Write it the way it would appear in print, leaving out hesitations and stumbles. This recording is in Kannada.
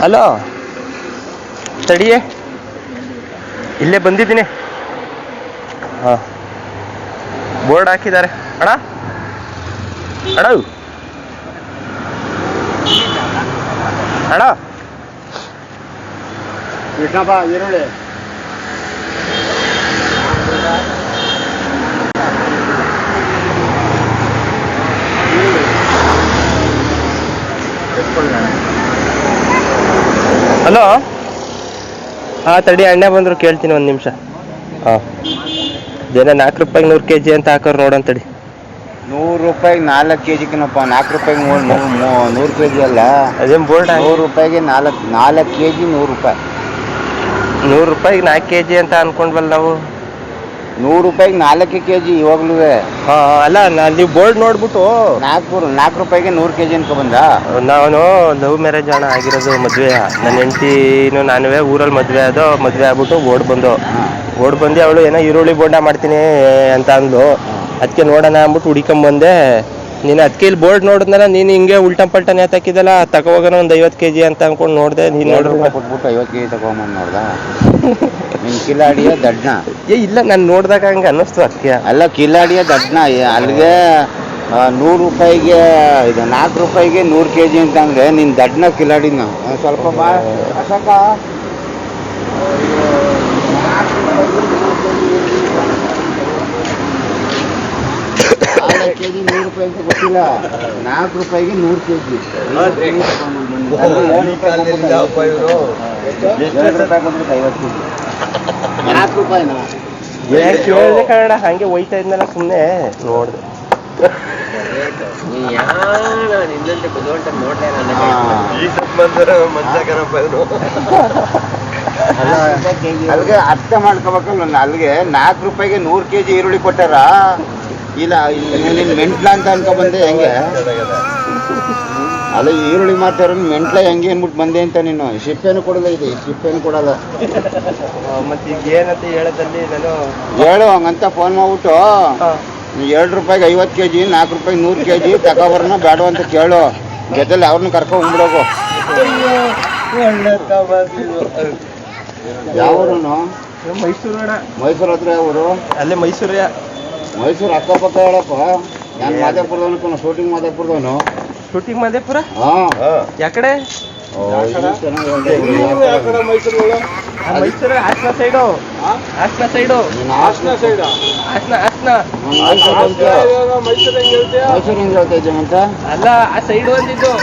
ಹಲೋ ತಡಿಯೇ, ಇಲ್ಲೇ ಬಂದಿದ್ದೀನಿ. ಹಾಂ, ಬೋರ್ಡ್ ಹಾಕಿದ್ದಾರೆ ಅಣ್ಣ. ಅಣ್ಣ ಅಣ್ಣ ಕೃಷ್ಣಪ್ಪ ಈರುಳ್ಳಿ ಹಲೋ. ಹಾಂ ತಡಿ, ಅಣ್ಣೆ ಬಂದರು, ಕೇಳ್ತೀನಿ ಒಂದು ನಿಮಿಷ. ಹಾಂ, ಜನ 4 ರೂಪಾಯಿಗೆ 100 kg ಅಂತ ಹಾಕೋರು ನೋಡಂತಡಿ. 100 ರೂಪಾಯಿಗೆ 4 kg ಕಣಪ್ಪ. 4 ರೂಪಾಯಿಗೆ 100 kg ಅಲ್ಲ. ಅದೇನು ಬೋರ್ಡ್? 100 ರೂಪಾಯಿಗೆ 4 kg 100 ರೂಪಾಯಿ. 100 ರೂಪಾಯಿಗೆ 4 kg ಅಂತ ಅನ್ಕೊಂಡ್ವಲ್ಲ ನಾವು. 100 ರೂಪಾಯಿಗೆ 4 kg ಇವಾಗ್ಲೂ. ಹಾಂ ಅಲ್ಲ, ನೀವು ಬೋರ್ಡ್ ನೋಡ್ಬಿಟ್ಟು 4 ರೂಪಾಯಿಗೆ 100 kg ಅನ್ಕೊಬಂದ. ನಾನು ಲವ್ ಮ್ಯಾರೇಜ್ ಅಣ್ಣ ಆಗಿರೋದು, ಮದುವೆ. ನನ್ನ ಹೆಂಡ್ತಿನೂ ನಾನುವೇ ಊರಲ್ಲಿ ಮದುವೆ ಆಗ್ಬಿಟ್ಟು ಓಡ್ ಬಂದು ಅವಳು ಏನೋ ಈರುಳ್ಳಿ ಬೋಂಡ ಮಾಡ್ತೀನಿ ಅಂತ ಅಂದ್ಲು. ಅದಕ್ಕೆ ನೋಡೋಣ ಅಂದ್ಬಿಟ್ಟು ಹುಡ್ಕೊಂಬಂದೆ. ನೀನು ಅದಕ್ಕೆ ಇಲ್ಲಿ ಬೋರ್ಡ್ ನೋಡಿದ್ನಲ್ಲ, ನೀನು ಹಿಂಗೆ ಉಲ್ಟಂ ಪಲ್ಟನೆ ಹಾಕಿದಲ್ಲ, ತಗೋಗೋಣ ಒಂದು 50 kg ಅಂತ ಅನ್ಕೊಂಡು ನೋಡಿದೆ. ನೀನು ರೂಪಾಯಿ ಕೊಟ್ಬಿಟ್ಟು 50 kg ತಗೊಂಬಂದು ನೋಡ್ದ. ನಿನ್ ಕಿಲಾಡಿಯ ದಡ್ನ. ಇಲ್ಲ, ನಾನು ನೋಡಿದಾಗ ಹಂಗೆ ಅನ್ನಿಸ್ತು ಅದಕ್ಕೆ. ಅಲ್ಲ, ಕಿಲಾಡಿಯ ದಡ್ನ. ಅಲ್ಲಿಗೆ 100 ರೂಪಾಯಿಗೆ 4 ರೂಪಾಯಿಗೆ 100 kg ಅಂತ ಅಂದ್ರೆ ನಿನ್ ದಡ್ನ ಕಿಲಾಡಿನ. ಸ್ವಲ್ಪ ಬಾ ಅಶೋಕ. 4 kg 100 ರೂಪಾಯಿ ಅಂತ ಗೊತ್ತಿಲ್ಲ. 4 ರೂಪಾಯಿಗೆ 100 kg. 4 ರೂಪಾಯಿನ ಕೇಳಿದೆ ಕನ್ನಡ, ಹಂಗೆ ಹೋಯ್ತಾ ಇದ್ನಲ್ಲ, ಸುಮ್ಮನೆ ನೋಡಿದೆ. ಅಲ್ಲಿಗೆ ಅರ್ಥ ಮಾಡ್ಕೋಬೇಕಲ್ಲ. ಅಲ್ಲಿಗೆ 4 ರೂಪಾಯಿಗೆ 100 kg ಈರುಳ್ಳಿ ಕೊಟ್ಟಾರ. ಇಲ್ಲ ನೀನು ಮೆಂಟ್ಲ ಅಂತ ಅನ್ಕೊಬಂದೆ ಹೆಂಗೆ? ಅಲ್ಲ, ಈರುಳ್ಳಿ ಮಾತಾರ ಮೆಂಟ್ಲ ಹೆಂಗೆ ಅಂದ್ಬಿಟ್ಟು ಬಂದೆ ಅಂತ ನೀನು. ಶಿಪ್ಪೇನು ಕೊಡಲ್ಲ, ಇದೆ ಶಿಪ್ಪೇನು ಕೊಡಲ್ಲ. ಮತ್ತೆ ಈಗ ಏನಂತ ಹೇಳೋದಲ್ಲಿ ನಾನು ಹೇಳು ಹಂಗಂತ ಫೋನ್ ಮಾಡ್ಬಿಟ್ಟು 2 ರೂಪಾಯಿಗೆ 50 kg, 4 ರೂಪಾಯಿಗೆ 100 kg ತಗೋಬರೋಣ ಬೇಡ ಅಂತ ಕೇಳು. ಜೊತೆಲಿ ಅವ್ರನ್ನ ಕರ್ಕೊಂಡು ಹೋಗ್ಬಿಡೋಗು. ಯಾವೂರು? ಮೈಸೂರು ಅಣ್ಣ. ಮೈಸೂರು ಹತ್ರ ಯಾವೂರು? ಅಲ್ಲೇ ಮೈಸೂರೇ. ಮೈಸೂರು ಅಕ್ಕಪಕ್ಕ ಹೇಳಪ್ಪ. ನಾನು ಮಾದೇಪುರದವನು, ಶೂಟಿಂಗ್ ಮಾದೇಪುರದವನು. ಶೂಟಿಂಗ್ ಮಾದೇಪುರ? ಹಾಂ. ಯಾಕಡೆ? ಮೈಸೂರು ಹಾಸನ ಸೈಡು. ಹಾಸನ ಸೈಡು. ಹಾಸನ ಮೈಸೂರು ಹೆಂಗೆ ಹೇಳ್ತಾ ಇದ್ದೆ ಅಂತ. ಅಲ್ಲ, ಆ ಸೈಡು ಅಂದಿದ್ದು.